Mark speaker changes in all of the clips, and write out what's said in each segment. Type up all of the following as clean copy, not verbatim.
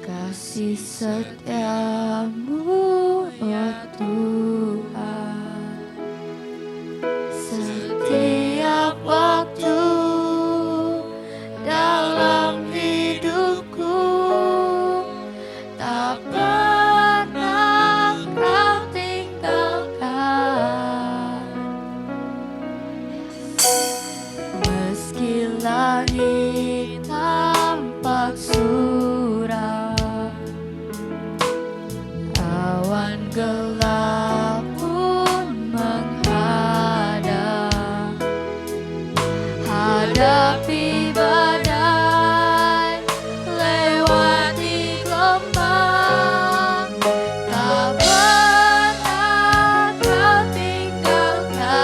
Speaker 1: kasih setiamu, oh Tuhan. Setiap waktu dalam hidupku, tak pernah Kau tinggalkan. Meski langit tampak suram, awan gelap pun menghadang, hadapi badai, lewati gelombang, tak pernah Kau tinggalkan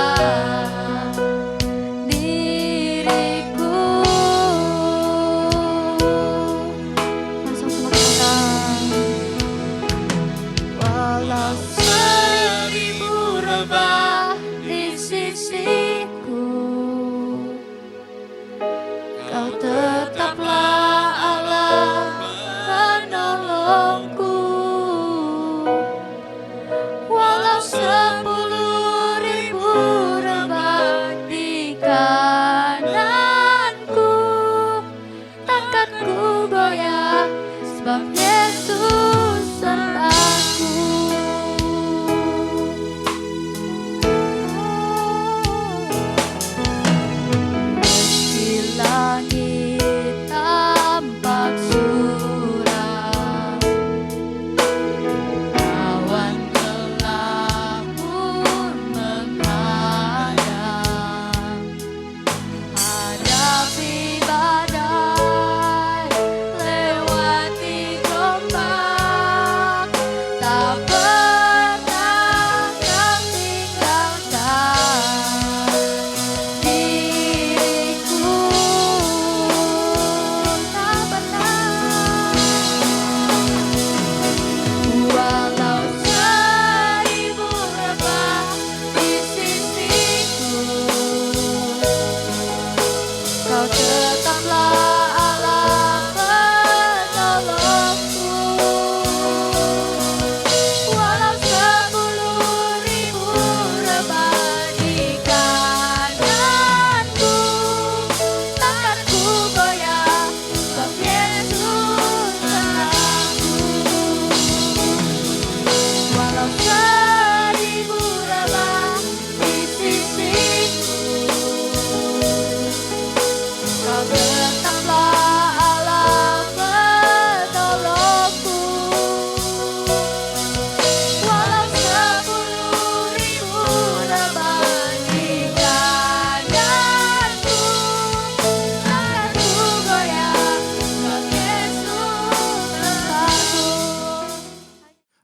Speaker 1: diriku. Walau seribu rebah di sisiku,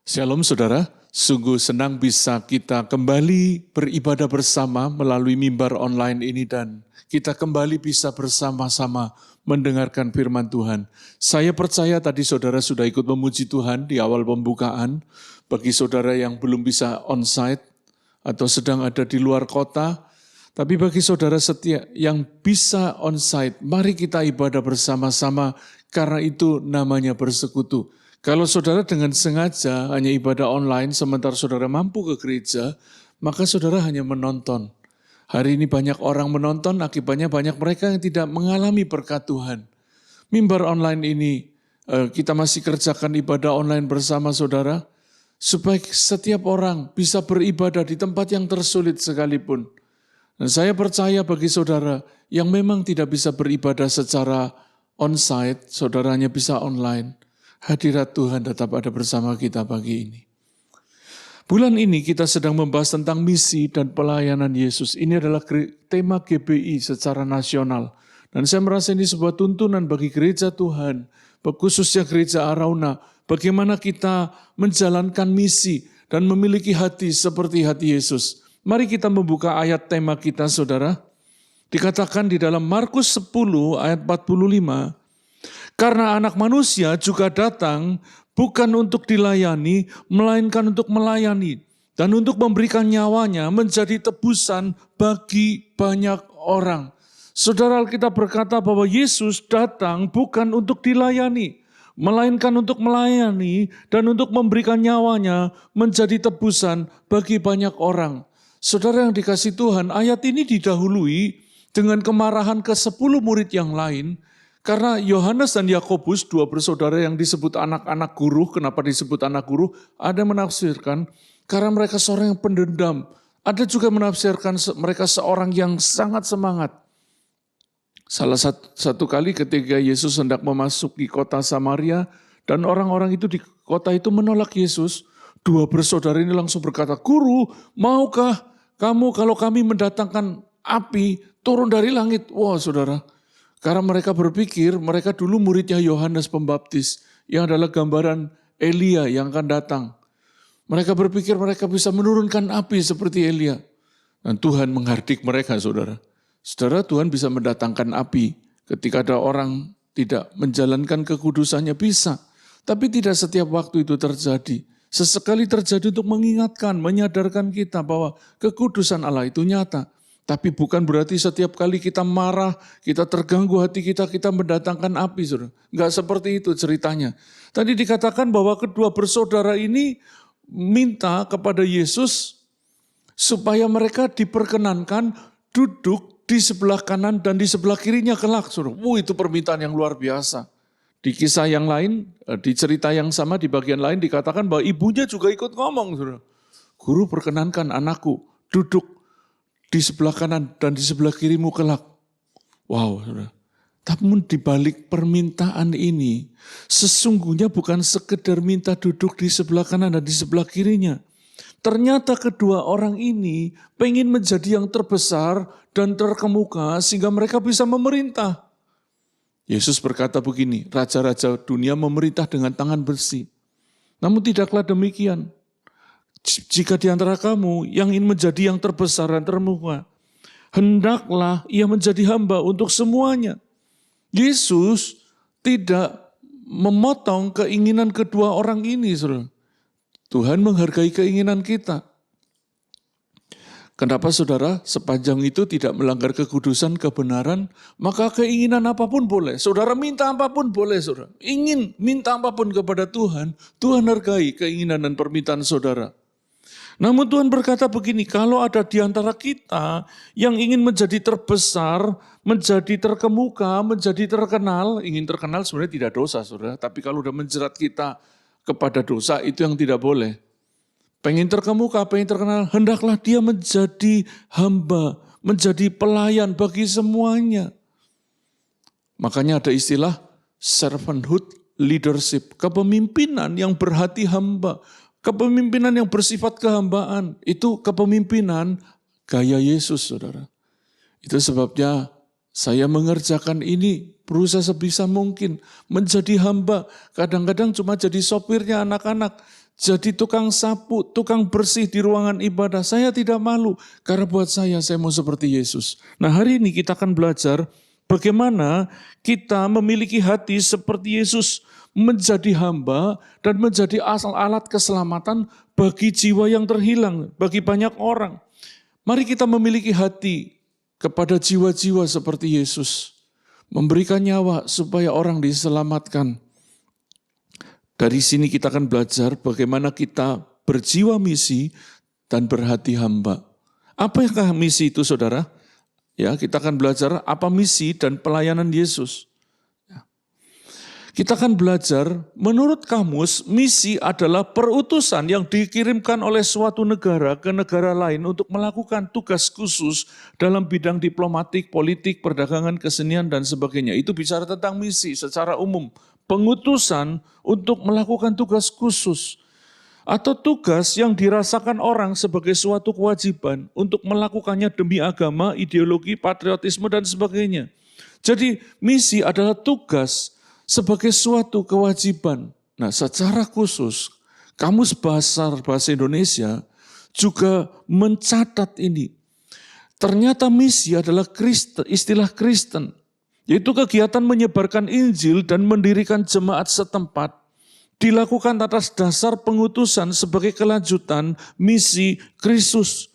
Speaker 2: Shalom saudara, sungguh senang bisa kita kembali beribadah bersama melalui mimbar online ini dan kita kembali bisa bersama-sama mendengarkan firman Tuhan. Saya percaya tadi saudara sudah ikut memuji Tuhan di awal pembukaan. Bagi saudara yang belum bisa onsite atau sedang ada di luar kota, tapi bagi saudara setia yang bisa onsite, mari kita ibadah bersama-sama karena itu namanya bersekutu. Kalau saudara dengan sengaja hanya ibadah online sementara saudara mampu ke gereja, maka saudara hanya menonton. Hari ini banyak orang menonton, akibatnya banyak mereka yang tidak mengalami berkat Tuhan. Mimbar online ini, kita masih kerjakan ibadah online bersama saudara, supaya setiap orang bisa beribadah di tempat yang tersulit sekalipun. Dan saya percaya bagi saudara yang memang tidak bisa beribadah secara onsite, saudaranya bisa online. Hadirat Tuhan tetap ada bersama kita pagi ini. Bulan ini kita sedang membahas tentang misi dan pelayanan Yesus. Ini adalah tema GBI secara nasional. Dan saya merasa ini sebuah tuntunan bagi gereja Tuhan, khususnya gereja Arauna. Bagaimana kita menjalankan misi dan memiliki hati seperti hati Yesus. Mari kita membuka ayat tema kita saudara. Dikatakan di dalam Markus 10 ayat 45, karena anak manusia juga datang bukan untuk dilayani, melainkan untuk melayani. Dan untuk memberikan nyawanya menjadi tebusan bagi banyak orang. Saudara, Alkitab berkata bahwa Yesus datang bukan untuk dilayani, melainkan untuk melayani dan untuk memberikan nyawanya menjadi tebusan bagi banyak orang. Saudara yang dikasihi Tuhan, ayat ini didahului dengan kemarahan ke-10 murid yang lain. Karena Yohanes dan Yakobus, dua bersaudara yang disebut anak-anak guru, kenapa disebut anak guru? Ada menafsirkan karena mereka seorang yang pendendam. Ada juga menafsirkan mereka seorang yang sangat semangat. Salah satu kali ketika Yesus hendak memasuki kota Samaria dan orang-orang itu di kota itu menolak Yesus, dua bersaudara ini langsung berkata, "Guru, maukah kamu kalau kami mendatangkan api turun dari langit?" Wah saudara, karena mereka berpikir mereka dulu muridnya Yohanes Pembaptis yang adalah gambaran Elia yang akan datang. Mereka berpikir mereka bisa menurunkan api seperti Elia. Dan Tuhan menghardik mereka saudara. Saudara, Tuhan bisa mendatangkan api ketika ada orang tidak menjalankan kekudusannya bisa. Tapi tidak setiap waktu itu terjadi. Sesekali terjadi untuk mengingatkan, menyadarkan kita bahwa kekudusan Allah itu nyata. Tapi bukan berarti setiap kali kita marah, kita terganggu hati kita mendatangkan api. Saudara. Enggak seperti itu ceritanya. Tadi dikatakan bahwa kedua bersaudara ini minta kepada Yesus supaya mereka diperkenankan duduk di sebelah kanan dan di sebelah kirinya kelak. Saudara. Itu permintaan yang luar biasa. Di kisah yang lain, di cerita yang sama, di bagian lain dikatakan bahwa ibunya juga ikut ngomong. Saudara. Guru perkenankan anakku duduk di sebelah kanan dan di sebelah kirimu kelak. Wow, saudara. Namun di balik permintaan ini, sesungguhnya bukan sekedar minta duduk di sebelah kanan dan di sebelah kirinya. Ternyata kedua orang ini pengen menjadi yang terbesar dan terkemuka sehingga mereka bisa memerintah. Yesus berkata begini, raja-raja dunia memerintah dengan tangan bersih. Namun tidaklah demikian. Jika di antara kamu yang ingin menjadi yang terbesar dan terkemuka, hendaklah ia menjadi hamba untuk semuanya. Yesus tidak memotong keinginan kedua orang ini, saudara. Tuhan menghargai keinginan kita. Kenapa saudara? Sepanjang itu tidak melanggar kekudusan, kebenaran, maka keinginan apapun boleh. Saudara minta apapun boleh, saudara. Ingin minta apapun kepada Tuhan, Tuhan hargai keinginan dan permintaan saudara. Namun Tuhan berkata begini, kalau ada di antara kita yang ingin menjadi terbesar, menjadi terkemuka, menjadi terkenal, ingin terkenal sebenarnya tidak dosa saudara, tapi kalau udah menjerat kita kepada dosa itu yang tidak boleh. Pengen terkemuka, pengen terkenal, hendaklah dia menjadi hamba, menjadi pelayan bagi semuanya. Makanya ada istilah servanthood leadership, kepemimpinan yang berhati hamba. Kepemimpinan yang bersifat kehambaan, itu kepemimpinan gaya Yesus, saudara. Itu sebabnya saya mengerjakan ini, berusaha sebisa mungkin menjadi hamba. Kadang-kadang cuma jadi sopirnya anak-anak, jadi tukang sapu, tukang bersih di ruangan ibadah. Saya tidak malu, karena buat saya mau seperti Yesus. Nah, hari ini kita akan belajar bagaimana kita memiliki hati seperti Yesus, menjadi hamba dan menjadi alat keselamatan bagi jiwa yang terhilang, bagi banyak orang. Mari kita memiliki hati kepada jiwa-jiwa seperti Yesus, memberikan nyawa supaya orang diselamatkan. Dari sini kita akan belajar bagaimana kita berjiwa misi dan berhati hamba. Apakah misi itu, saudara? Ya, kita akan belajar apa misi dan pelayanan Yesus. Ya. Kita akan belajar, menurut kamus, misi adalah perutusan yang dikirimkan oleh suatu negara ke negara lain untuk melakukan tugas khusus dalam bidang diplomatik, politik, perdagangan, kesenian, dan sebagainya. Itu bicara tentang misi secara umum. Pengutusan untuk melakukan tugas khusus atau tugas yang dirasakan orang sebagai suatu kewajiban untuk melakukannya demi agama, ideologi, patriotisme, dan sebagainya. Jadi misi adalah tugas sebagai suatu kewajiban. Nah, secara khusus Kamus Bahasa Indonesia juga mencatat ini. Ternyata misi adalah istilah Kristen. Yaitu kegiatan menyebarkan Injil dan mendirikan jemaat setempat dilakukan atas dasar pengutusan sebagai kelanjutan misi Kristus.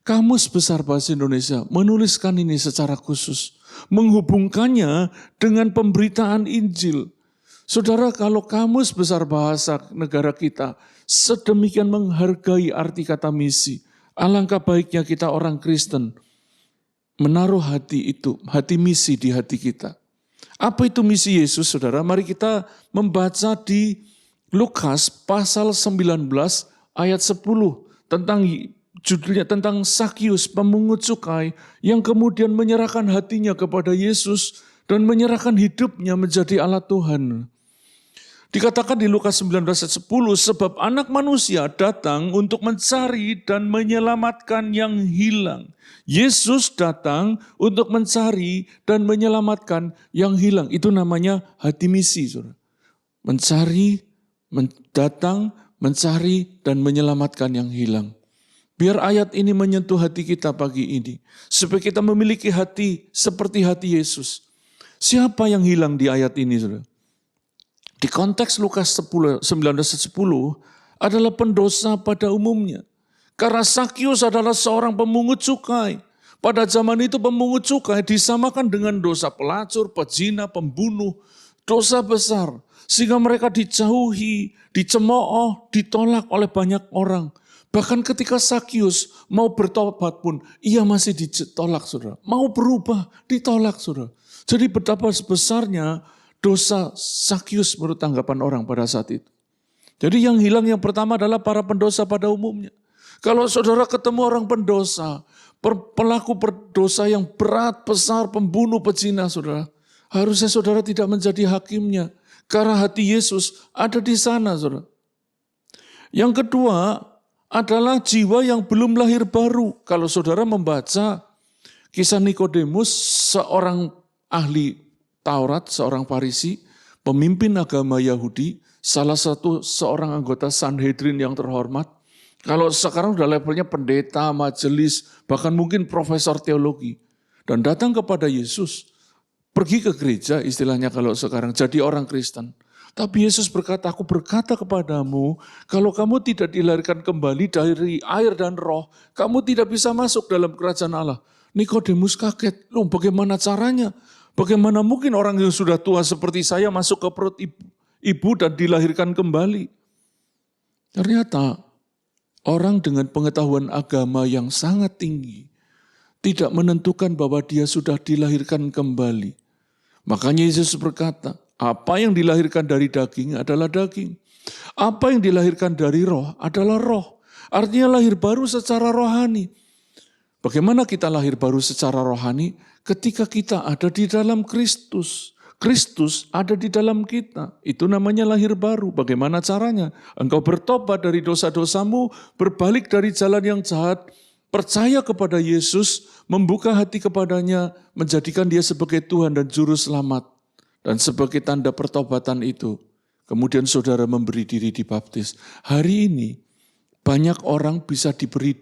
Speaker 2: Kamus Besar Bahasa Indonesia menuliskan ini secara khusus, menghubungkannya dengan pemberitaan Injil. Saudara, kalau Kamus Besar Bahasa negara kita sedemikian menghargai arti kata misi, alangkah baiknya kita orang Kristen menaruh hati itu, hati misi di hati kita. Apa itu misi Yesus, saudara? Mari kita membaca di Lukas pasal 19 ayat 10 tentang judulnya tentang Sakius pemungut cukai yang kemudian menyerahkan hatinya kepada Yesus dan menyerahkan hidupnya menjadi alat Tuhan. Dikatakan di Lukas 19 ayat 10, sebab anak manusia datang untuk mencari dan menyelamatkan yang hilang. Yesus datang untuk mencari dan menyelamatkan yang hilang. Itu namanya hati misi, saudara. Mencari, datang, mencari, dan menyelamatkan yang hilang. Biar ayat ini menyentuh hati kita pagi ini. Supaya kita memiliki hati seperti hati Yesus. Siapa yang hilang di ayat ini, saudara? Di konteks Lukas 19:10 adalah pendosa pada umumnya. Karena Sakius adalah seorang pemungut cukai. Pada zaman itu pemungut cukai disamakan dengan dosa pelacur, pezina, pembunuh, dosa besar. Sehingga mereka dijauhi, dicemooh, ditolak oleh banyak orang. Bahkan ketika Sakius mau bertobat pun, ia masih ditolak, saudara. Mau berubah, ditolak, saudara. Jadi betapa besarnya dosa Sakius menurut tanggapan orang pada saat itu. Jadi yang hilang yang pertama adalah para pendosa pada umumnya. Kalau saudara ketemu orang pendosa, pelaku berdosa yang berat, besar, pembunuh, pezina, saudara. Harusnya saudara tidak menjadi hakimnya. Karena hati Yesus ada di sana, saudara. Yang kedua adalah jiwa yang belum lahir baru. Kalau saudara membaca kisah Nikodemus, seorang ahli Taurat, seorang Farisi, pemimpin agama Yahudi, salah satu seorang anggota Sanhedrin yang terhormat. Kalau sekarang udah levelnya pendeta, majelis, bahkan mungkin profesor teologi. Dan datang kepada Yesus, pergi ke gereja istilahnya kalau sekarang, jadi orang Kristen. Tapi Yesus berkata, aku berkata kepadamu, kalau kamu tidak dilahirkan kembali dari air dan roh, kamu tidak bisa masuk dalam kerajaan Allah. Nikodemus kaget, loh bagaimana caranya? Bagaimana mungkin orang yang sudah tua seperti saya masuk ke perut ibu dan dilahirkan kembali? Ternyata orang dengan pengetahuan agama yang sangat tinggi tidak menentukan bahwa dia sudah dilahirkan kembali. Makanya Yesus berkata, apa yang dilahirkan dari daging adalah daging. Apa yang dilahirkan dari roh adalah roh. Artinya lahir baru secara rohani. Bagaimana kita lahir baru secara rohani? Ketika kita ada di dalam Kristus. Kristus ada di dalam kita. Itu namanya lahir baru. Bagaimana caranya? Engkau bertobat dari dosa-dosamu, berbalik dari jalan yang jahat, percaya kepada Yesus, membuka hati kepadanya, menjadikan dia sebagai Tuhan dan Juru Selamat. Dan sebagai tanda pertobatan itu, Kemudian saudara memberi diri dibaptis. Hari ini banyak orang bisa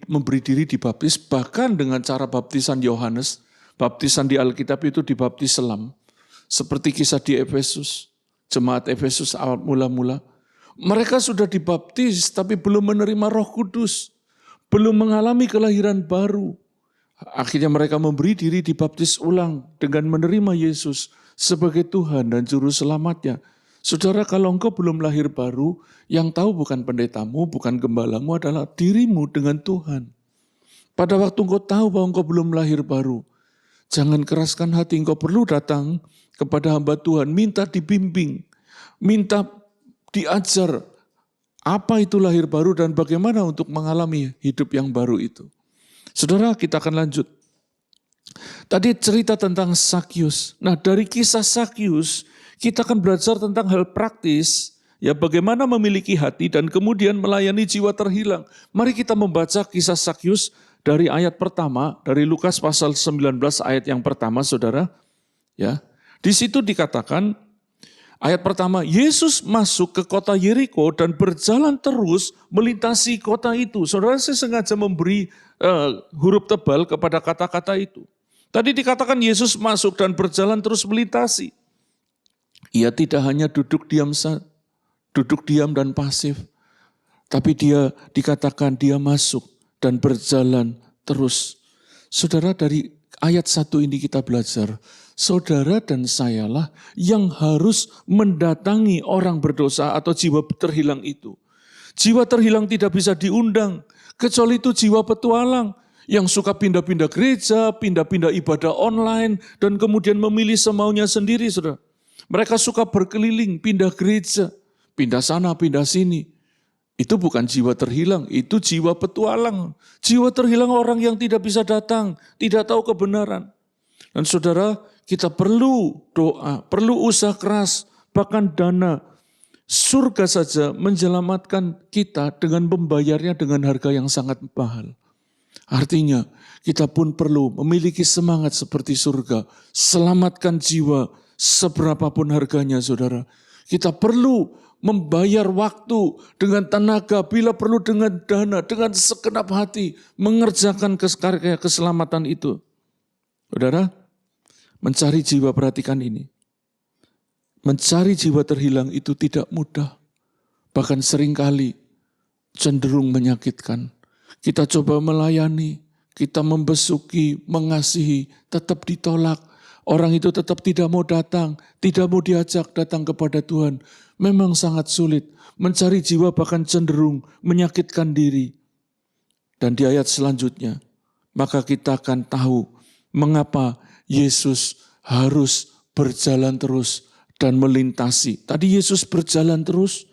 Speaker 2: memberi diri dibaptis bahkan dengan cara baptisan Yohanes. Baptisan di Alkitab itu dibaptis selam. Seperti kisah di Efesus, jemaat Efesus awal mula-mula. Mereka sudah dibaptis tapi belum menerima Roh Kudus. Belum mengalami kelahiran baru. Akhirnya mereka memberi diri dibaptis ulang dengan menerima Yesus sebagai Tuhan dan Juru Selamatnya. Saudara, kalau engkau belum lahir baru, yang tahu bukan pendetamu, bukan gembalamu adalah dirimu dengan Tuhan. Pada waktu engkau tahu bahwa engkau belum lahir baru, jangan keraskan hati, engkau perlu datang kepada hamba Tuhan, minta dibimbing, minta diajar apa itu lahir baru dan bagaimana untuk mengalami hidup yang baru itu. Saudara, kita akan lanjut. Tadi cerita tentang Sakyus. Nah, dari kisah Sakyus, kita akan belajar tentang hal praktis, ya bagaimana memiliki hati dan kemudian melayani jiwa terhilang. Mari kita membaca kisah Sakyus dari ayat pertama, dari Lukas pasal 19 ayat yang pertama, saudara. Ya, di situ dikatakan, ayat pertama, Yesus masuk ke kota Yeriko dan berjalan terus melintasi kota itu. Saudara, saya sengaja memberi huruf tebal kepada kata-kata itu. Tadi dikatakan Yesus masuk dan berjalan terus melintasi. Ia tidak hanya duduk diam dan pasif, tapi dia dikatakan dia masuk dan berjalan terus. Saudara, dari ayat 1 ini kita belajar, saudara dan sayalah yang harus mendatangi orang berdosa atau jiwa terhilang itu. Jiwa terhilang tidak bisa diundang, kecuali itu jiwa petualang yang suka pindah-pindah gereja, pindah-pindah ibadah online, dan kemudian memilih semaunya sendiri, saudara. Mereka suka berkeliling, pindah gereja, pindah sana, pindah sini. Itu bukan jiwa terhilang, itu jiwa petualang. Jiwa terhilang orang yang tidak bisa datang, tidak tahu kebenaran. Dan saudara, kita perlu doa, perlu usaha keras, bahkan dana. Surga saja menyelamatkan kita dengan membayarnya dengan harga yang sangat mahal. Artinya, kita pun perlu memiliki semangat seperti surga. Selamatkan jiwa, seberapapun harganya, saudara. Kita perlu membayar waktu dengan tenaga, bila perlu dengan dana, dengan segenap hati, mengerjakan keselamatan itu. Saudara, mencari jiwa, perhatikan ini. Mencari jiwa terhilang itu tidak mudah. Bahkan seringkali cenderung menyakitkan. Kita coba melayani, kita membesuki, mengasihi, tetap ditolak. Orang itu tetap tidak mau datang, tidak mau diajak datang kepada Tuhan. Memang sangat sulit. Mencari jiwa bahkan cenderung menyakitkan diri. Dan di ayat selanjutnya, maka kita akan tahu mengapa Yesus harus berjalan terus dan melintasi. Tadi Yesus berjalan terus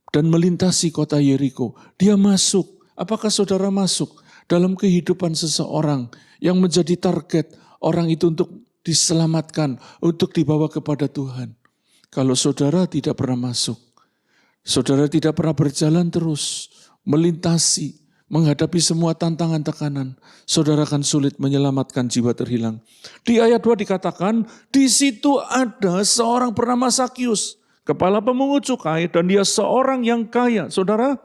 Speaker 2: dan melintasi kota Yeriko. Dia masuk. Apakah saudara masuk dalam kehidupan seseorang yang menjadi target orang itu untuk diselamatkan, untuk dibawa kepada Tuhan? Kalau saudara tidak pernah masuk, saudara tidak pernah berjalan terus, melintasi, menghadapi semua tantangan tekanan, saudara akan sulit menyelamatkan jiwa terhilang. Di ayat 2 dikatakan, di situ ada seorang bernama Sakyus, kepala pemungut cukai, dan dia seorang yang kaya. Saudara,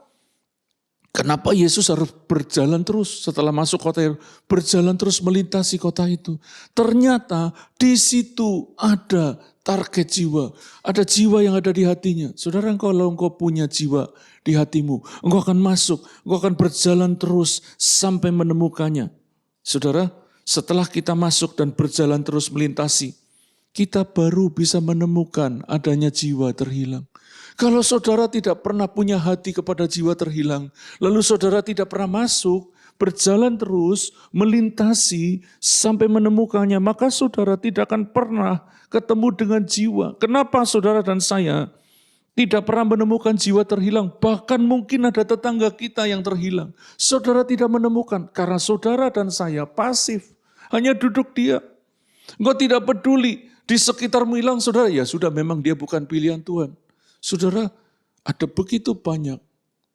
Speaker 2: kenapa Yesus harus berjalan terus setelah masuk kota itu, berjalan terus melintasi kota itu? Ternyata di situ ada target jiwa, ada jiwa yang ada di hatinya. Saudara, kalau engkau punya jiwa di hatimu, engkau akan masuk, engkau akan berjalan terus sampai menemukannya. Saudara, setelah kita masuk dan berjalan terus melintasi, kita baru bisa menemukan adanya jiwa terhilang. Kalau saudara tidak pernah punya hati kepada jiwa terhilang, lalu saudara tidak pernah masuk, berjalan terus, melintasi sampai menemukannya, maka saudara tidak akan pernah ketemu dengan jiwa. Kenapa saudara dan saya tidak pernah menemukan jiwa terhilang? Bahkan mungkin ada tetangga kita yang terhilang. Saudara tidak menemukan karena saudara dan saya pasif, hanya duduk diam. Engkau tidak peduli di sekitarmu hilang, saudara, ya sudah, memang dia bukan pilihan Tuhan. Saudara, ada begitu banyak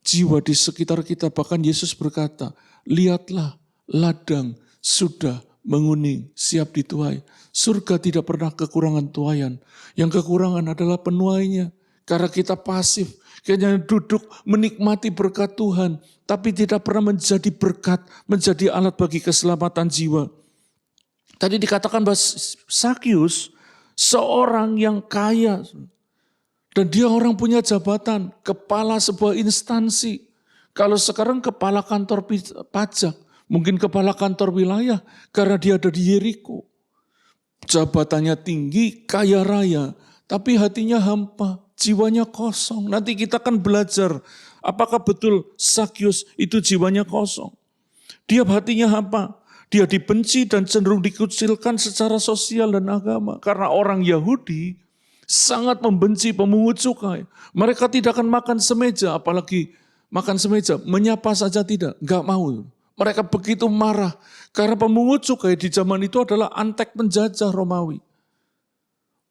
Speaker 2: jiwa di sekitar kita, bahkan Yesus berkata, lihatlah ladang sudah menguning, siap dituai. Surga tidak pernah kekurangan tuaian. Yang kekurangan adalah penuainya. Karena kita pasif, kita hanya duduk menikmati berkat Tuhan, tapi tidak pernah menjadi berkat, menjadi alat bagi keselamatan jiwa. Tadi dikatakan bahwa Sakyus seorang yang kaya, dan dia orang punya jabatan, kepala sebuah instansi. Kalau sekarang kepala kantor pajak, mungkin kepala kantor wilayah, karena dia ada di Yeriko. Jabatannya tinggi, kaya raya, tapi hatinya hampa, jiwanya kosong. Nanti kita akan belajar apakah betul Sakyus itu jiwanya kosong. Dia hatinya hampa, dia dibenci dan cenderung dikucilkan secara sosial dan agama. Karena orang Yahudi sangat membenci pemungut cukai. Mereka tidak akan makan semeja, apalagi makan semeja, menyapa saja tidak, enggak mau. Mereka begitu marah karena pemungut cukai di zaman itu adalah antek penjajah Romawi.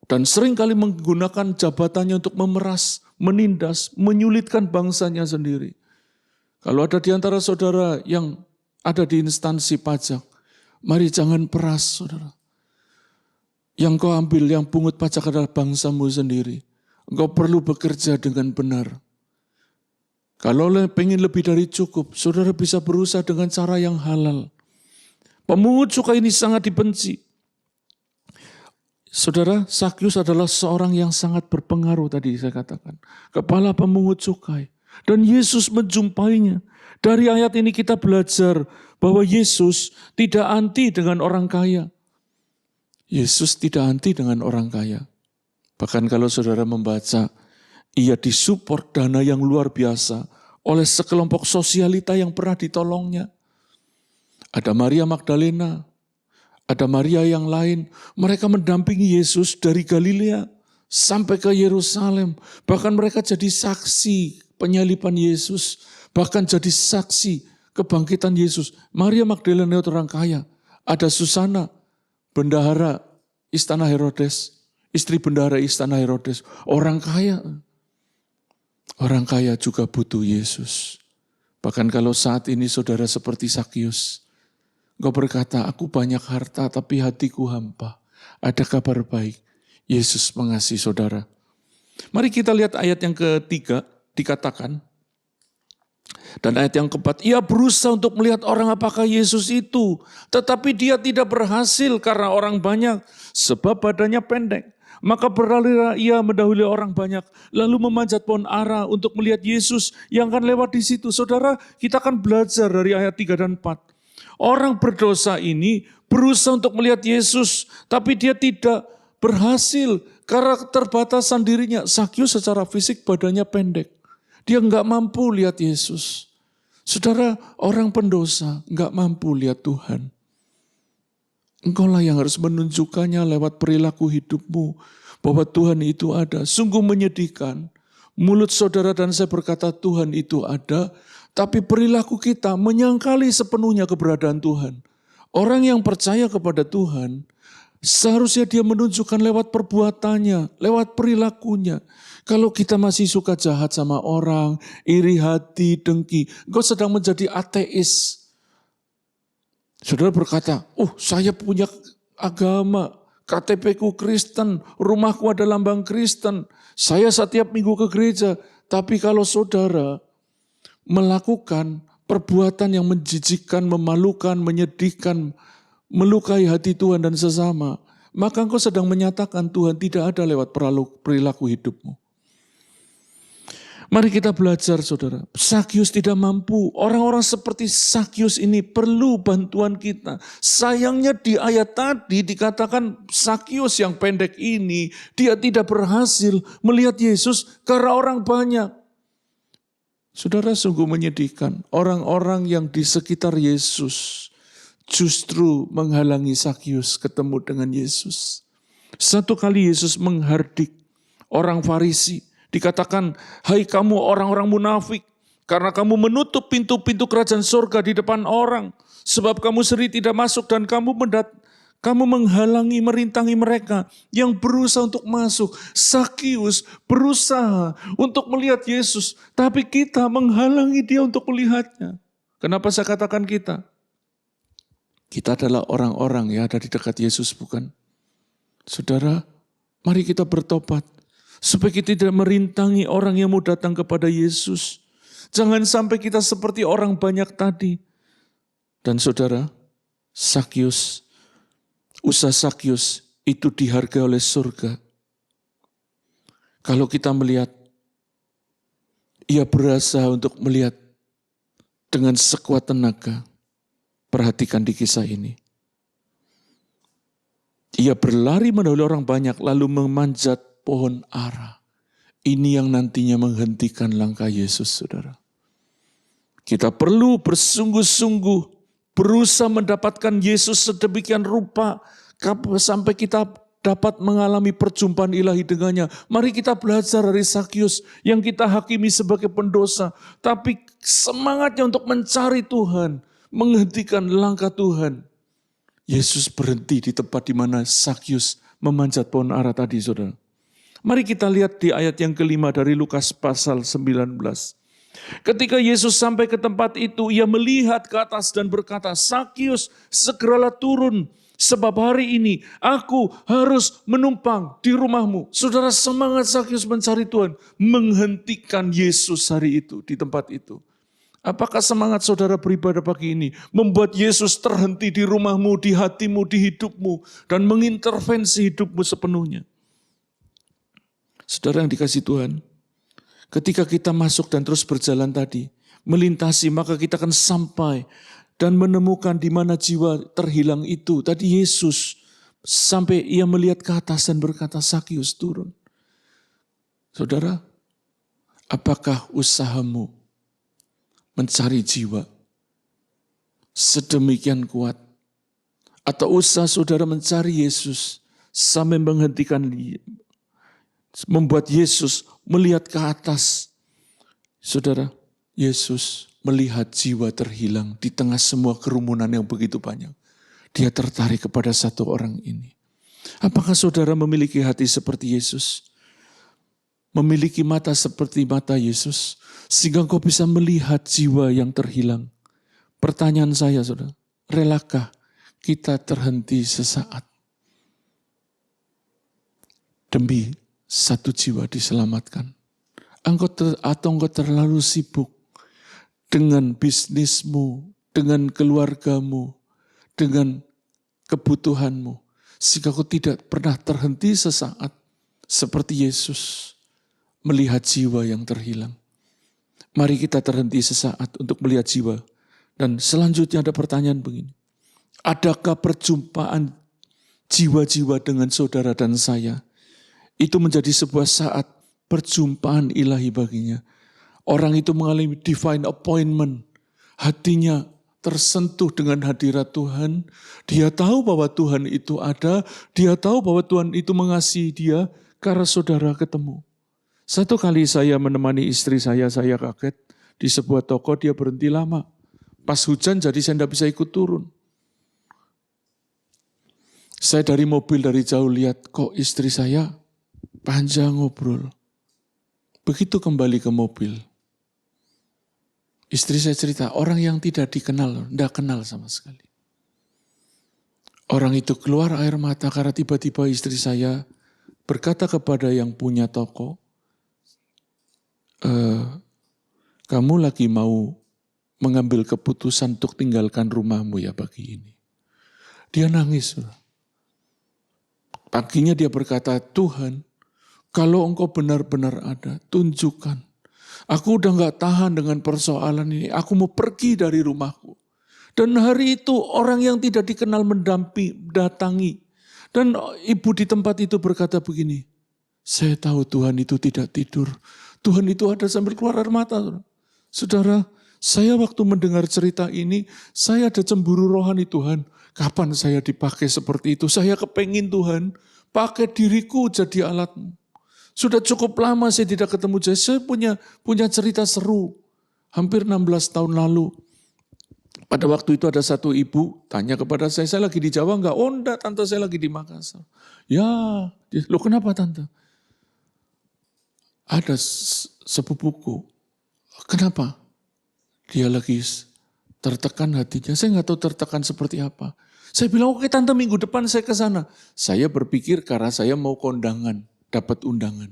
Speaker 2: Dan seringkali menggunakan jabatannya untuk memeras, menindas, menyulitkan bangsanya sendiri. Kalau ada di antara saudara yang ada di instansi pajak, mari jangan peras, saudara. Yang kau ambil, yang pungut pajak adalah bangsamu sendiri. Engkau perlu bekerja dengan benar. Kalau pengen lebih dari cukup, saudara bisa berusaha dengan cara yang halal. Pemungut cukai ini sangat dibenci. Saudara, Sakyus adalah seorang yang sangat berpengaruh tadi saya katakan. Kepala pemungut cukai. Dan Yesus menjumpainya. Dari ayat ini kita belajar bahwa Yesus tidak anti dengan orang kaya. Yesus tidak anti dengan orang kaya. Bahkan kalau saudara membaca, ia disupport dana yang luar biasa oleh sekelompok sosialita yang pernah ditolongnya. Ada Maria Magdalena, ada Maria yang lain. Mereka mendampingi Yesus dari Galilea sampai ke Yerusalem. Bahkan mereka jadi saksi penyaliban Yesus. Bahkan jadi saksi kebangkitan Yesus. Maria Magdalena itu orang kaya. Ada Susana, bendahara istana Herodes. Istri bendahara istana Herodes. Orang kaya. Orang kaya juga butuh Yesus. Bahkan kalau saat ini saudara seperti Sakyus, engkau berkata, aku banyak harta tapi hatiku hampa. Ada kabar baik, Yesus mengasihi saudara. Mari kita lihat ayat yang ketiga, dikatakan. Dan ayat yang keempat, ia berusaha untuk melihat orang apakah Yesus itu. Tetapi dia tidak berhasil karena orang banyak, sebab badannya pendek. Maka berlarilah ia mendahului orang banyak, lalu memanjat pohon ara untuk melihat Yesus yang akan lewat di situ. Saudara, kita akan belajar dari ayat 3 dan 4. Orang berdosa ini berusaha untuk melihat Yesus, tapi dia tidak berhasil karena keterbatasan dirinya. Sakyus secara fisik badannya pendek. Dia enggak mampu lihat Yesus. Saudara, orang pendosa enggak mampu lihat Tuhan. Engkaulah yang harus menunjukkannya lewat perilaku hidupmu. Bahwa Tuhan itu ada. Sungguh menyedihkan. Mulut saudara dan saya berkata Tuhan itu ada. Tapi perilaku kita menyangkali sepenuhnya keberadaan Tuhan. Orang yang percaya kepada Tuhan, seharusnya dia menunjukkan lewat perbuatannya, lewat perilakunya. Kalau kita masih suka jahat sama orang, iri hati, dengki, engkau sedang menjadi ateis. Saudara berkata, saya punya agama, KTP-ku Kristen, rumahku ada lambang Kristen, saya setiap minggu ke gereja. Tapi kalau saudara melakukan perbuatan yang menjijikkan, memalukan, menyedihkan, melukai hati Tuhan dan sesama, maka engkau sedang menyatakan Tuhan tidak ada lewat perilaku hidupmu. Mari kita belajar saudara. Sakyus tidak mampu. Orang-orang seperti Sakyus ini perlu bantuan kita. Sayangnya di ayat tadi dikatakan Sakyus yang pendek ini, dia tidak berhasil melihat Yesus karena orang banyak. Saudara, sungguh menyedihkan. Orang-orang yang di sekitar Yesus justru menghalangi Sakyus ketemu dengan Yesus. Satu kali Yesus menghardik orang Farisi. Dikatakan, hai kamu orang-orang munafik, karena kamu menutup pintu-pintu kerajaan surga di depan orang. Sebab kamu sendiri tidak masuk dan kamu menghalangi, merintangi mereka yang berusaha untuk masuk. Sakyus berusaha untuk melihat Yesus, tapi kita menghalangi dia untuk melihatnya. Kenapa saya katakan kita? Kita adalah orang-orang yang ada di dekat Yesus, bukan? Saudara, mari kita bertobat. Supaya kita tidak merintangi orang yang mau datang kepada Yesus. Jangan sampai kita seperti orang banyak tadi. Dan saudara, Sakyus, usaha Sakyus itu dihargai oleh surga. Kalau kita melihat, ia berusaha untuk melihat dengan sekuat tenaga. Perhatikan di kisah ini. Ia berlari mendahului orang banyak lalu memanjat pohon ara. Ini yang nantinya menghentikan langkah Yesus, saudara. Kita perlu bersungguh-sungguh berusaha mendapatkan Yesus sedemikian rupa sampai kita dapat mengalami perjumpaan ilahi dengannya. Mari kita belajar dari Sakyus yang kita hakimi sebagai pendosa. Tapi semangatnya untuk mencari Tuhan, menghentikan langkah Tuhan. Yesus berhenti di tempat di mana Sakyus memanjat pohon ara tadi, saudara. Mari kita lihat di ayat yang kelima dari Lukas pasal 19. Ketika Yesus sampai ke tempat itu, ia melihat ke atas dan berkata, Sakyus, segeralah turun, sebab hari ini aku harus menumpang di rumahmu. Saudara, semangat Sakyus mencari Tuhan, menghentikan Yesus hari itu, di tempat itu. Apakah semangat saudara beribadah pagi ini membuat Yesus terhenti di rumahmu, di hatimu, di hidupmu, dan mengintervensi hidupmu sepenuhnya? Saudara yang dikasihi Tuhan, ketika kita masuk dan terus berjalan tadi, melintasi, maka kita akan sampai dan menemukan di mana jiwa terhilang itu. Tadi Yesus sampai ia melihat ke atas dan berkata, Sakyus turun. Saudara, apakah usahamu mencari jiwa sedemikian kuat? Atau usaha saudara mencari Yesus sampai menghentikan, membuat Yesus melihat ke atas? Saudara, Yesus melihat jiwa terhilang di tengah semua kerumunan yang begitu banyak. Dia tertarik kepada satu orang ini. Apakah saudara memiliki hati seperti Yesus? Memiliki mata seperti mata Yesus, sehingga engkau bisa melihat jiwa yang terhilang. Pertanyaan saya, saudara, relakah kita terhenti sesaat demi satu jiwa diselamatkan? Atau engkau terlalu sibuk dengan bisnismu, dengan keluargamu, dengan kebutuhanmu, sehingga engkau tidak pernah terhenti sesaat seperti Yesus melihat jiwa yang terhilang. Mari kita terhenti sesaat untuk melihat jiwa. Dan selanjutnya ada pertanyaan begini. Adakah perjumpaan jiwa-jiwa dengan saudara dan saya itu menjadi sebuah saat perjumpaan ilahi baginya? Orang itu mengalami divine appointment. Hatinya tersentuh dengan hadirat Tuhan. Dia tahu bahwa Tuhan itu ada. Dia tahu bahwa Tuhan itu mengasihi dia karena saudara ketemu. Satu kali saya menemani istri saya kaget di sebuah toko, dia berhenti lama. Pas hujan jadi saya tidak bisa ikut turun. Saya dari mobil dari jauh lihat kok istri saya panjang ngobrol. Begitu kembali ke mobil, istri saya cerita, orang yang tidak dikenal, tidak kenal sama sekali. Orang itu keluar air mata karena tiba-tiba istri saya berkata kepada yang punya toko, kamu lagi mau mengambil keputusan untuk tinggalkan rumahmu ya pagi ini. Dia nangis. Paginya dia berkata, Tuhan, kalau engkau benar-benar ada, tunjukkan. Aku udah gak tahan dengan persoalan ini, aku mau pergi dari rumahku. Dan hari itu orang yang tidak dikenal datangi. Dan ibu di tempat itu berkata begini, saya tahu Tuhan itu tidak tidur. Tuhan itu ada sambil keluar air mata. Saudara, saya waktu mendengar cerita ini, saya ada cemburu rohani Tuhan. Kapan saya dipakai seperti itu? Saya kepengen Tuhan, pakai diriku jadi alatmu. Sudah cukup lama saya tidak ketemu. Saya punya cerita seru. Hampir 16 tahun lalu. Pada waktu itu ada satu ibu tanya kepada saya lagi di Jawa enggak? Oh enggak, tante saya lagi di Makassar. Ya, loh kenapa tante? Ada sepupuku. Kenapa? Dia lagi tertekan hatinya. Saya nggak tahu tertekan seperti apa. Saya bilang, oke tante minggu depan saya ke sana. Saya berpikir karena saya mau kondangan, dapat undangan.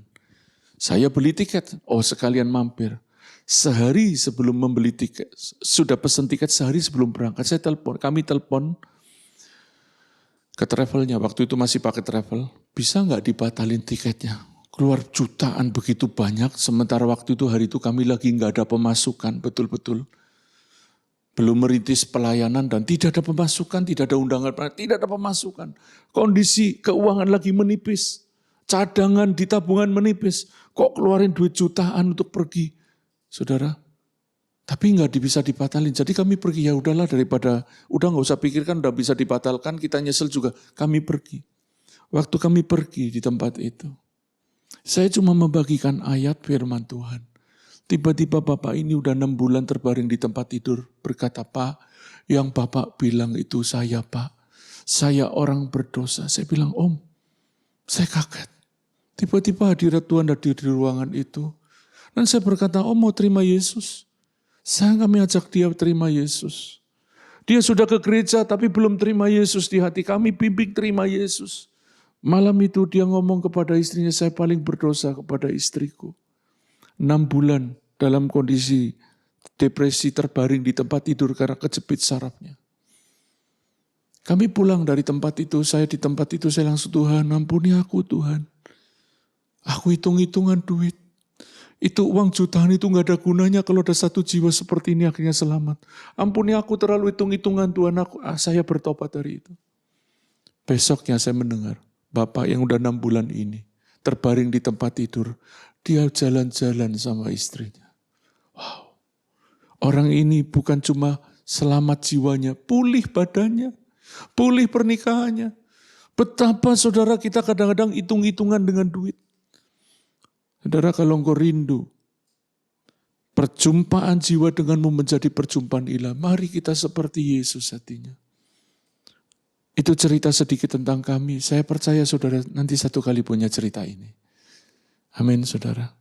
Speaker 2: Saya beli tiket, sekalian mampir. Sehari sebelum membeli tiket, sudah pesan tiket sehari sebelum berangkat, kami telepon ke travelnya, waktu itu masih pakai travel, bisa nggak dibatalin tiketnya? Keluar jutaan begitu banyak, sementara waktu itu hari itu kami lagi nggak ada pemasukan, betul-betul. Belum merintis pelayanan dan tidak ada pemasukan, tidak ada undangan, tidak ada pemasukan. Kondisi keuangan lagi menipis, cadangan di tabungan menipis, kok keluarin duit jutaan untuk pergi? Saudara, tapi nggak bisa dibatalin. Jadi kami pergi, ya udahlah daripada, udah nggak usah pikirkan, udah bisa dibatalkan, kita nyesel juga. Kami pergi. Waktu kami pergi di tempat itu, saya cuma membagikan ayat firman Tuhan. Tiba-tiba Bapak ini udah 6 bulan terbaring di tempat tidur, berkata, Pak, yang Bapak bilang itu saya, Pak. Saya orang berdosa. Saya bilang, Om, saya kaget. Tiba-tiba hadirat Tuhan hadir di ruangan itu. Dan saya berkata, Om mau terima Yesus. Saya kami ajak dia terima Yesus. Dia sudah ke gereja tapi belum terima Yesus di hati. Kami bimbing terima Yesus. Malam itu dia ngomong kepada istrinya, saya paling berdosa kepada istriku. 6 bulan dalam kondisi depresi terbaring di tempat tidur karena kejepit sarafnya. Kami pulang dari tempat itu, saya di tempat itu saya langsung, Tuhan ampuni aku Tuhan. Aku hitung-hitungan duit. Itu uang jutaan itu gak ada gunanya kalau ada satu jiwa seperti ini akhirnya selamat. Ampuni aku terlalu hitung-hitungan Tuhan, saya bertobat dari itu. Besoknya saya mendengar, Bapak yang udah 6 bulan ini, terbaring di tempat tidur, dia jalan-jalan sama istrinya. Wow, orang ini bukan cuma selamat jiwanya, pulih badannya, pulih pernikahannya. Betapa saudara kita kadang-kadang hitung-hitungan dengan duit. Saudara, kalau engkau rindu perjumpaan jiwa denganmu menjadi perjumpaan ilahi, mari kita seperti Yesus hatinya. Itu cerita sedikit tentang kami. Saya percaya saudara nanti satu kali punya cerita ini. Amin saudara.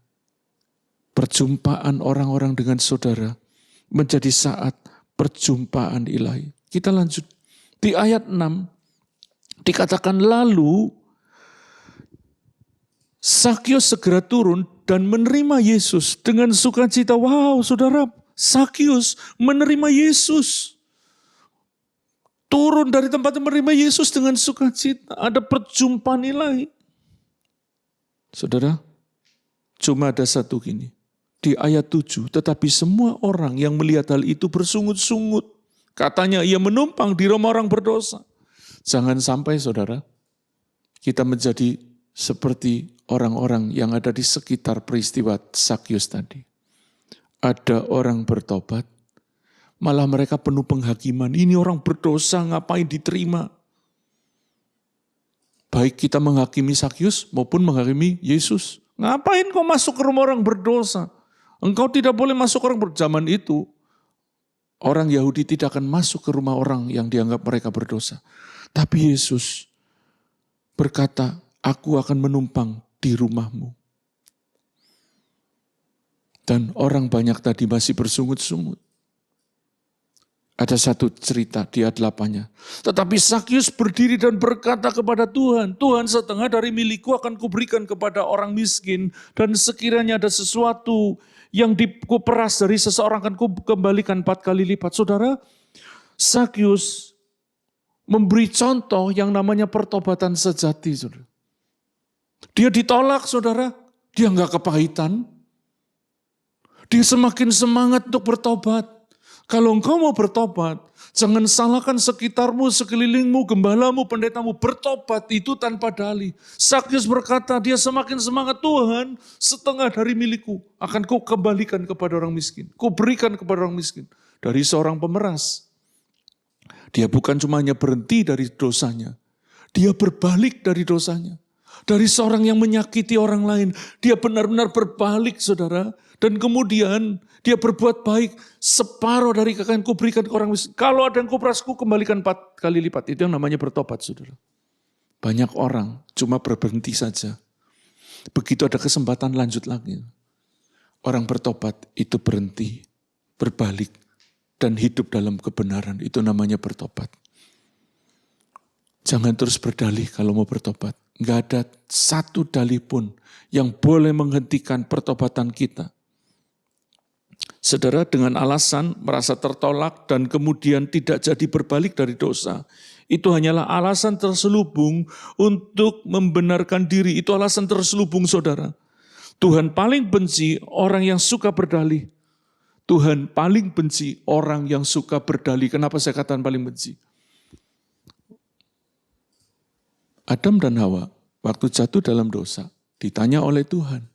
Speaker 2: Perjumpaan orang-orang dengan saudara menjadi saat perjumpaan ilahi. Kita lanjut. Di ayat 6 dikatakan lalu Sakyus segera turun dan menerima Yesus dengan sukacita. Wow, saudara, Sakyus menerima Yesus. Turun dari tempat menerima Yesus dengan sukacita. Ada perjumpaan ilahi. Saudara, cuma ada satu gini. Di ayat 7, tetapi semua orang yang melihat hal itu bersungut-sungut. Katanya ia menumpang di rumah orang berdosa. Jangan sampai saudara, kita menjadi seperti orang-orang yang ada di sekitar peristiwa Sakyus tadi. Ada orang bertobat, malah mereka penuh penghakiman. Ini orang berdosa, ngapain diterima? Baik kita menghakimi Sakyus maupun menghakimi Yesus. Ngapain kau masuk ke rumah orang berdosa? Engkau tidak boleh masuk ke orang berdosa. Zaman itu, orang Yahudi tidak akan masuk ke rumah orang yang dianggap mereka berdosa. Tapi Yesus berkata, aku akan menumpang di rumahmu. Dan orang banyak tadi masih bersungut-sungut. Ada satu cerita di ayat 8-nya. Tetapi Sakyus berdiri dan berkata kepada Tuhan, Tuhan setengah dari milikku akan kuberikan kepada orang miskin. Dan sekiranya ada sesuatu yang kuperas dari seseorang akan kukembalikan 4 kali lipat. Saudara, Sakyus memberi contoh yang namanya pertobatan sejati. Saudara. Dia ditolak saudara, dia enggak kepahitan. Dia semakin semangat untuk bertobat. Kalau engkau mau bertobat, jangan salahkan sekitarmu, sekelilingmu, gembalamu, pendetamu. Bertobat itu tanpa dalih. Sakyus berkata, dia semakin semangat, Tuhan setengah dari milikku akan kau kembalikan kepada orang miskin. Kau berikan kepada orang miskin. Dari seorang pemeras. Dia bukan cuma hanya berhenti dari dosanya. Dia berbalik dari dosanya. Dari seorang yang menyakiti orang lain, dia benar-benar berbalik saudara. Dan kemudian dia berbuat baik, separuh dari kekayaanku berikan ke orang miskin. Kalau ada yang kuperasku kembalikan 4 kali lipat. Itu yang namanya bertobat saudara. Banyak orang cuma berhenti saja. Begitu ada kesempatan lanjut lagi. Orang bertobat itu berhenti, berbalik, dan hidup dalam kebenaran. Itu namanya bertobat. Jangan terus berdalih kalau mau bertobat. Nggak ada satu dalih pun yang boleh menghentikan pertobatan kita. Saudara, dengan alasan merasa tertolak dan kemudian tidak jadi berbalik dari dosa, itu hanyalah alasan terselubung untuk membenarkan diri. Itu alasan terselubung, saudara. Tuhan paling benci orang yang suka berdalih. Tuhan paling benci orang yang suka berdalih. Kenapa saya katakan paling benci? Adam dan Hawa waktu jatuh dalam dosa, ditanya oleh Tuhan.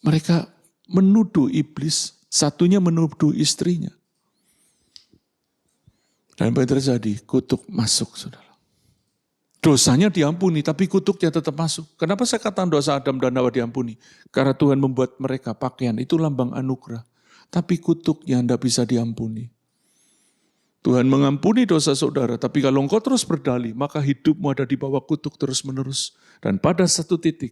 Speaker 2: Mereka menuduh iblis, satunya menuduh istrinya. Dan apa yang terjadi? Kutuk masuk, saudara. Dosanya diampuni, tapi kutuknya tetap masuk. Kenapa saya katakan dosa Adam dan Hawa diampuni? Karena Tuhan membuat mereka pakaian, itu lambang anugerah. Tapi kutuknya tidak bisa diampuni. Tuhan mengampuni dosa saudara, tapi kalau engkau terus berdalih, maka hidupmu ada di bawah kutuk terus-menerus. Dan pada satu titik,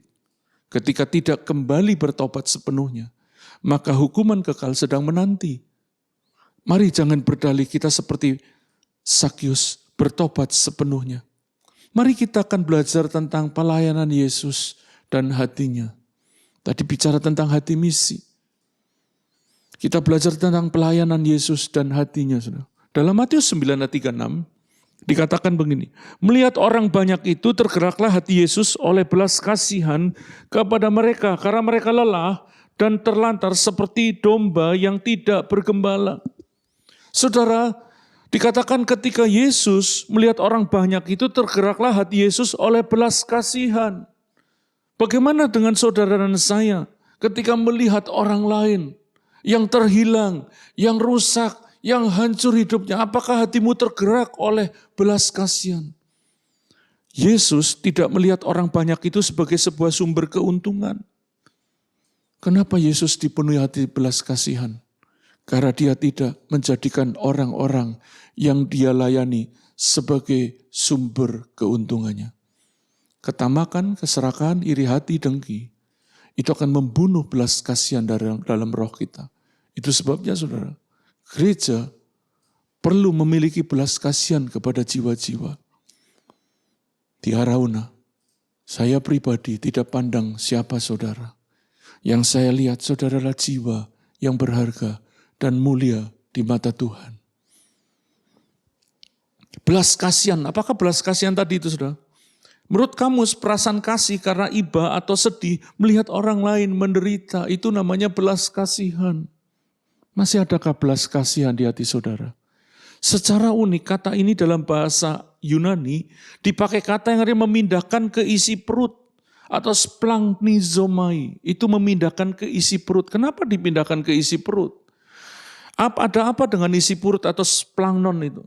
Speaker 2: ketika tidak kembali bertobat sepenuhnya, maka hukuman kekal sedang menanti. Mari jangan berdalih kita seperti Sakyus, bertobat sepenuhnya. Mari kita akan belajar tentang pelayanan Yesus dan hatinya. Tadi bicara tentang hati misi. Kita belajar tentang pelayanan Yesus dan hatinya. Dalam Matius 9 ayat 36, dikatakan begini, melihat orang banyak itu tergeraklah hati Yesus oleh belas kasihan kepada mereka, karena mereka lelah dan terlantar seperti domba yang tidak bergembala. Saudara, dikatakan ketika Yesus melihat orang banyak itu tergeraklah hati Yesus oleh belas kasihan. Bagaimana dengan saudara dan saya ketika melihat orang lain yang terhilang, yang rusak, yang hancur hidupnya? Apakah hatimu tergerak oleh belas kasihan? Yesus tidak melihat orang banyak itu sebagai sebuah sumber keuntungan. Kenapa Yesus dipenuhi hati belas kasihan? Karena dia tidak menjadikan orang-orang yang dia layani sebagai sumber keuntungannya. Ketamakan, keserakahan, iri hati, dengki, itu akan membunuh belas kasihan dalam roh kita. Itu sebabnya saudara, gereja perlu memiliki belas kasihan kepada jiwa-jiwa. Di Arauna, saya pribadi tidak pandang siapa saudara. Yang saya lihat saudara adalah jiwa yang berharga dan mulia di mata Tuhan. Belas kasihan, apakah belas kasihan tadi itu saudara? Menurut kamus, perasaan kasih karena iba atau sedih melihat orang lain menderita, itu namanya belas kasihan. Masih adakah belas kasihan di hati saudara? Secara unik kata ini dalam bahasa Yunani dipakai kata yang artinya memindahkan ke isi perut atau splanchnizomai, itu memindahkan ke isi perut. Kenapa dipindahkan ke isi perut? Ada apa dengan isi perut atau splanknon itu?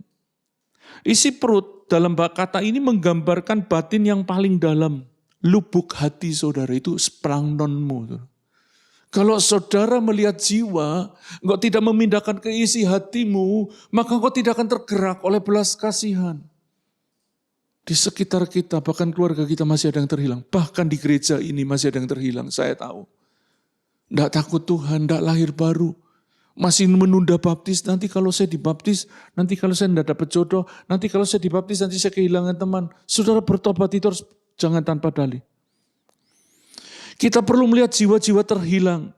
Speaker 2: Isi perut dalam kata ini menggambarkan batin yang paling dalam. Lubuk hati saudara itu splanknonmu. Kalau saudara melihat jiwa, engkau tidak memindahkan ke isi hatimu, maka engkau tidak akan tergerak oleh belas kasihan. Di sekitar kita, bahkan keluarga kita masih ada yang terhilang. Bahkan di gereja ini masih ada yang terhilang, saya tahu. Tidak takut Tuhan, tidak lahir baru. Masih menunda baptis, nanti kalau saya dibaptis, nanti kalau saya tidak dapat jodoh, nanti kalau saya dibaptis, nanti saya kehilangan teman. Saudara bertobat itu harus jangan tanpa dalih. Kita perlu melihat jiwa-jiwa terhilang,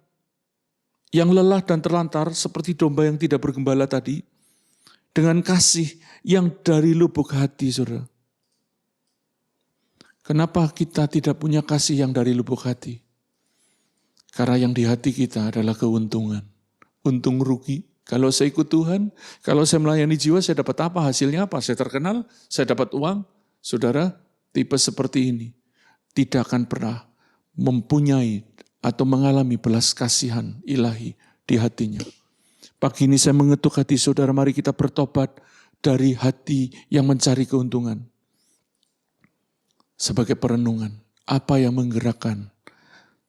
Speaker 2: yang lelah dan terlantar seperti domba yang tidak bergembala tadi, dengan kasih yang dari lubuk hati, saudara. Kenapa kita tidak punya kasih yang dari lubuk hati? Karena yang di hati kita adalah keuntungan. Untung rugi. Kalau saya ikut Tuhan, kalau saya melayani jiwa, saya dapat apa? Hasilnya apa? Saya terkenal, saya dapat uang. Saudara, tipe seperti ini tidak akan pernah mempunyai atau mengalami belas kasihan ilahi di hatinya. Pagi ini saya mengetuk hati saudara, mari kita bertobat dari hati yang mencari keuntungan. Sebagai perenungan, apa yang menggerakkan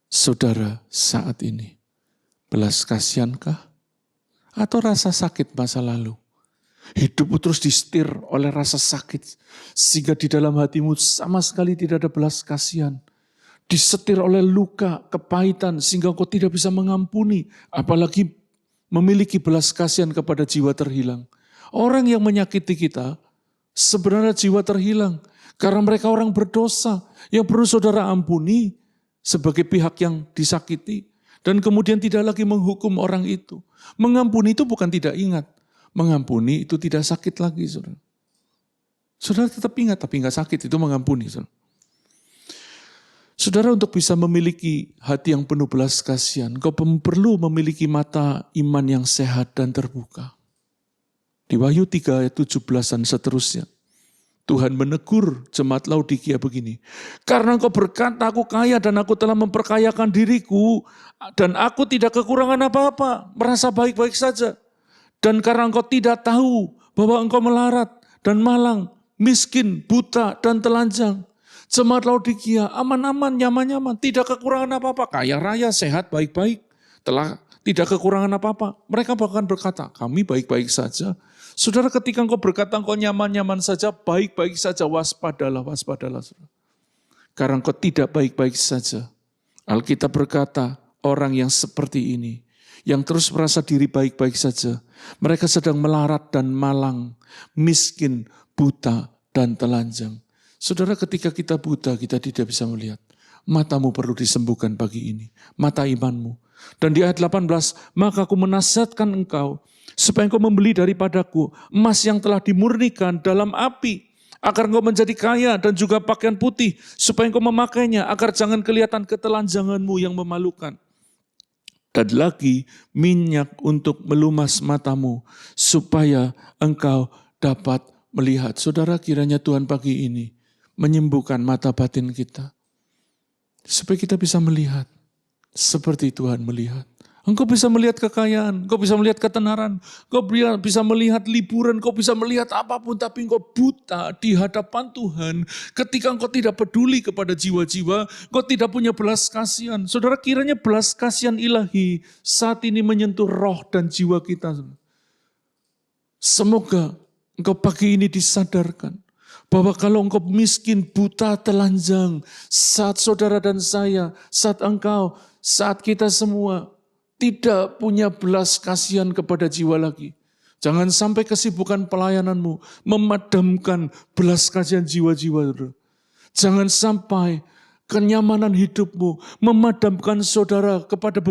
Speaker 2: saudara saat ini? Belas kasihankah? Atau rasa sakit masa lalu? Hidupmu terus disetir oleh rasa sakit, sehingga di dalam hatimu sama sekali tidak ada belas kasihan. Disetir oleh luka, kepahitan, sehingga kau tidak bisa mengampuni, apalagi memiliki belas kasihan kepada jiwa terhilang. Orang yang menyakiti kita sebenarnya jiwa terhilang, karena mereka orang berdosa. Yang perlu saudara ampuni sebagai pihak yang disakiti. Dan kemudian tidak lagi menghukum orang itu. Mengampuni itu bukan tidak ingat. Mengampuni itu tidak sakit lagi, saudara. Saudara tetap ingat tapi nggak sakit, itu mengampuni. Saudara. Saudara, untuk bisa memiliki hati yang penuh belas kasihan, kau perlu memiliki mata iman yang sehat dan terbuka. Di Wahyu 3 ayat 17 dan seterusnya. Tuhan menegur jemaat Laodikia begini. Karena engkau berkata, aku kaya dan aku telah memperkayakan diriku. Dan aku tidak kekurangan apa-apa. Merasa baik-baik saja. Dan karena engkau tidak tahu bahwa engkau melarat dan malang, miskin, buta, dan telanjang. Jemaat Laodikia aman-aman, nyaman-nyaman. Tidak kekurangan apa-apa. Kaya raya, sehat, baik-baik. Telah tidak kekurangan apa-apa. Mereka bahkan berkata, kami baik-baik saja. Saudara, ketika engkau berkata engkau nyaman-nyaman saja, baik-baik saja, waspadalah, waspadalah. Saudara. Karena engkau tidak baik-baik saja. Alkitab berkata, orang yang seperti ini, yang terus merasa diri baik-baik saja, mereka sedang melarat dan malang, miskin, buta, dan telanjang. Saudara, ketika kita buta, kita tidak bisa melihat. Matamu perlu disembuhkan pagi ini, mata imanmu. Dan di ayat 18, maka aku menasihatkan engkau, supaya engkau membeli daripadaku emas yang telah dimurnikan dalam api, agar engkau menjadi kaya dan juga pakaian putih, supaya engkau memakainya, agar jangan kelihatan ketelanjanganmu yang memalukan. Dan lagi minyak untuk melumas matamu, supaya engkau dapat melihat. Saudara, kiranya Tuhan pagi ini menyembuhkan mata batin kita, supaya kita bisa melihat seperti Tuhan melihat. Engkau bisa melihat kekayaan, engkau bisa melihat ketenaran, engkau bisa melihat liburan, engkau bisa melihat apapun, tapi engkau buta di hadapan Tuhan. Ketika engkau tidak peduli kepada jiwa-jiwa, engkau tidak punya belas kasihan. Saudara, kiranya belas kasihan ilahi saat ini menyentuh roh dan jiwa kita. Semoga engkau pagi ini disadarkan bahwa kalau engkau miskin, buta, telanjang, saat saudara dan saya, saat engkau, saat kita semua tidak punya belas kasihan kepada jiwa lagi. Jangan sampai kesibukan pelayananmu memadamkan belas kasihan jiwa-jiwa. Jangan sampai kenyamanan hidupmu memadamkan saudara kepada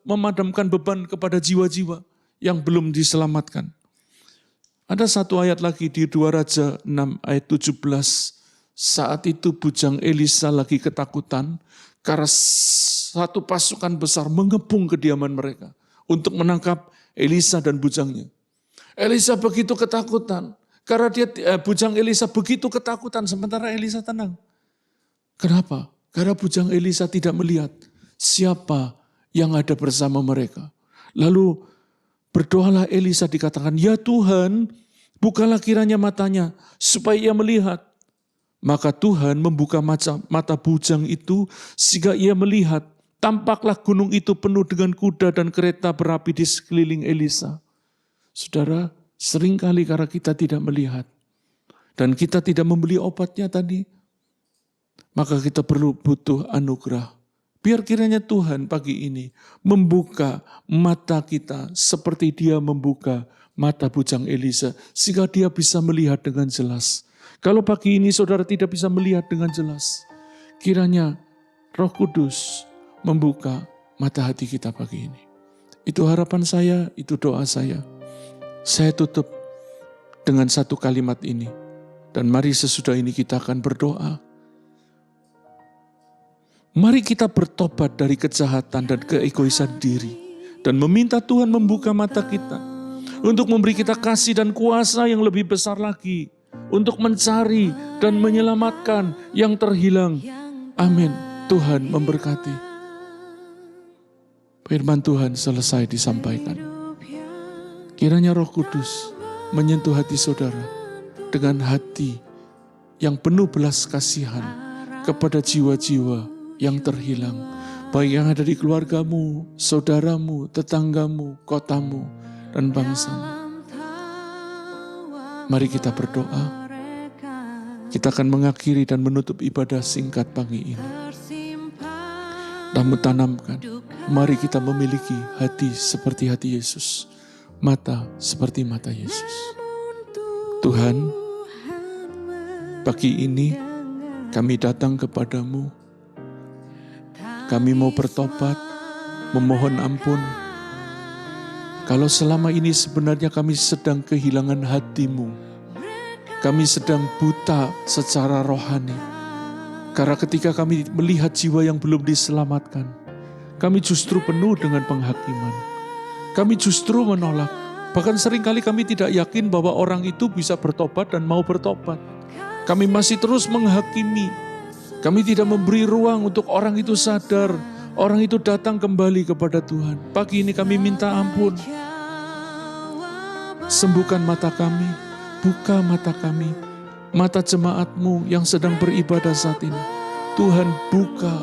Speaker 2: memadamkan beban kepada jiwa-jiwa yang belum diselamatkan. Ada satu ayat lagi di 2 Raja 6 ayat 17. Saat itu bujang Elisa lagi ketakutan karena satu pasukan besar mengepung kediaman mereka untuk menangkap Elisa dan bujangnya. Elisa begitu ketakutan karena bujang Elisa begitu ketakutan sementara Elisa tenang. Kenapa? Karena bujang Elisa tidak melihat siapa yang ada bersama mereka. Lalu berdoalah Elisa, dikatakan, ya Tuhan, bukalah kiranya matanya supaya ia melihat. Maka Tuhan membuka mata bujang itu sehingga ia melihat. Tampaklah gunung itu penuh dengan kuda dan kereta berapi di sekeliling Elisa. Saudara, seringkali karena kita tidak melihat dan kita tidak membeli obatnya tadi, maka kita butuh anugerah. Biar kiranya Tuhan pagi ini membuka mata kita seperti Dia membuka mata bujang Elisa, sehingga dia bisa melihat dengan jelas. Kalau pagi ini saudara tidak bisa melihat dengan jelas, kiranya Roh Kudus membuka mata hati kita pagi ini. Itu harapan saya, itu doa saya. Saya tutup dengan satu kalimat ini. Dan mari sesudah ini kita akan berdoa. Mari kita bertobat dari kejahatan dan keegoisan diri. Dan meminta Tuhan membuka mata kita. Untuk memberi kita kasih dan kuasa yang lebih besar lagi. Untuk mencari dan menyelamatkan yang terhilang. Amin. Tuhan memberkati. Firman Tuhan selesai disampaikan. Kiranya Roh Kudus menyentuh hati saudara dengan hati yang penuh belas kasihan kepada jiwa-jiwa yang terhilang. Baik yang ada di keluargamu, saudaramu, tetanggamu, kotamu, dan bangsamu. Mari kita berdoa. Kita akan mengakhiri dan menutup ibadah singkat pagi ini. Namun tanamkan, mari kita memiliki hati seperti hati Yesus. Mata seperti mata Yesus. Tuhan, pagi ini Kami datang kepadamu. Kami mau bertobat, memohon ampun. Kalau selama ini sebenarnya kami sedang kehilangan hati-Mu. Kami sedang buta secara rohani. Karena ketika kami melihat jiwa yang belum diselamatkan, kami justru penuh dengan penghakiman. Kami justru menolak. Bahkan seringkali kami tidak yakin bahwa orang itu bisa bertobat dan mau bertobat. Kami masih terus menghakimi. Kami tidak memberi ruang untuk orang itu sadar, orang itu datang kembali kepada Tuhan. Pagi ini kami minta ampun. Sembuhkan mata kami, buka mata kami, mata jemaat-Mu yang sedang beribadah saat ini. Tuhan buka,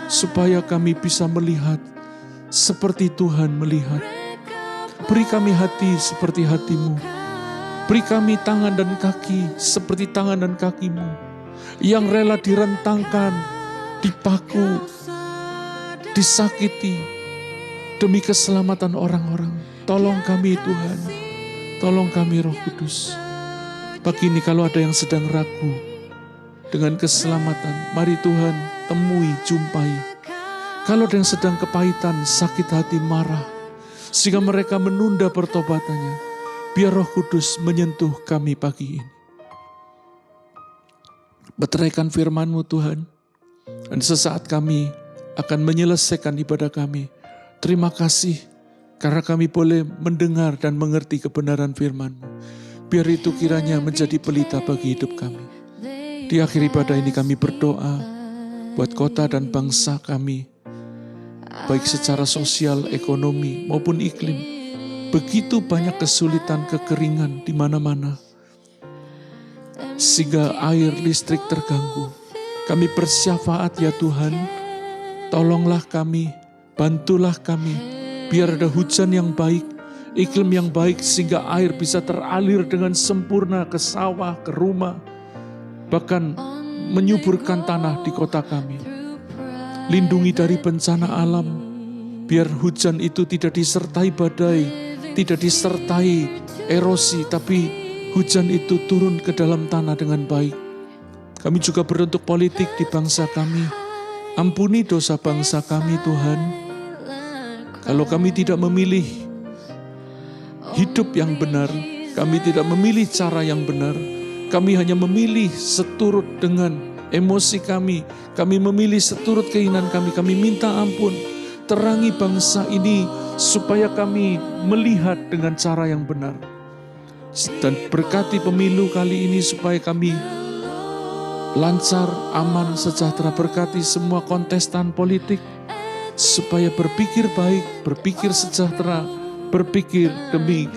Speaker 2: supaya kami bisa melihat seperti Tuhan melihat. Beri kami hati seperti hati-Mu. Beri kami tangan dan kaki seperti tangan dan kaki-Mu. Yang rela direntangkan, dipaku, disakiti demi keselamatan orang-orang. Tolong kami Tuhan, tolong kami Roh Kudus. Pagi ini kalau ada yang sedang ragu dengan keselamatan, mari Tuhan temui, jumpai. Kalau ada yang sedang kepahitan, sakit hati, marah, sehingga mereka menunda pertobatannya, biar Roh Kudus menyentuh kami pagi ini. Meteraikan firman-Mu Tuhan, dan sesaat kami akan menyelesaikan ibadah kami. Terima kasih karena kami boleh mendengar dan mengerti kebenaran firman-Mu. Biar itu kiranya menjadi pelita bagi hidup kami. Di akhir ibadah ini kami berdoa buat kota dan bangsa kami, baik secara sosial, ekonomi maupun iklim. Begitu banyak kesulitan, kekeringan di mana-mana, sehingga air listrik terganggu. Kami bersyafaat ya Tuhan, tolonglah kami, bantulah kami, biar ada hujan yang baik, iklim yang baik, sehingga air bisa teralir dengan sempurna ke sawah, ke rumah, bahkan menyuburkan tanah di kota kami. Lindungi dari bencana alam, biar hujan itu tidak disertai badai, tidak disertai erosi, tapi hujan itu turun ke dalam tanah dengan baik. Kami juga beruntuk politik di bangsa kami. Ampuni dosa bangsa kami Tuhan. Kalau kami tidak memilih hidup yang benar, kami tidak memilih cara yang benar, kami hanya memilih seturut dengan emosi kami memilih seturut keinginan kami minta ampun. Terangi bangsa ini supaya kami melihat dengan cara yang benar. Dan berkati pemilu kali ini supaya kami lancar, aman, sejahtera. Berkati semua kontestan politik supaya berpikir baik, berpikir sejahtera, berpikir demi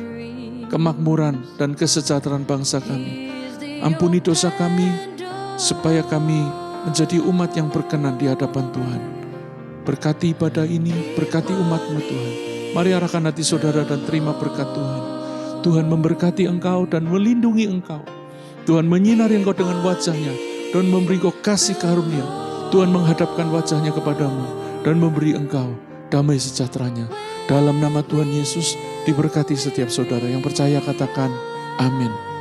Speaker 2: kemakmuran dan kesejahteraan bangsa kami. Ampuni dosa kami supaya kami menjadi umat yang berkenan di hadapan Tuhan. Berkati ibadah ini, berkati umat-Mu Tuhan. Mari arahkan hati saudara dan terima berkat Tuhan. Tuhan memberkati engkau dan melindungi engkau. Tuhan menyinari engkau dengan wajah-Nya dan memberi engkau kasih karunia. Tuhan menghadapkan wajah-Nya kepadamu dan memberi engkau damai sejahtera-Nya. Dalam nama Tuhan Yesus diberkati setiap saudara yang percaya katakan amin.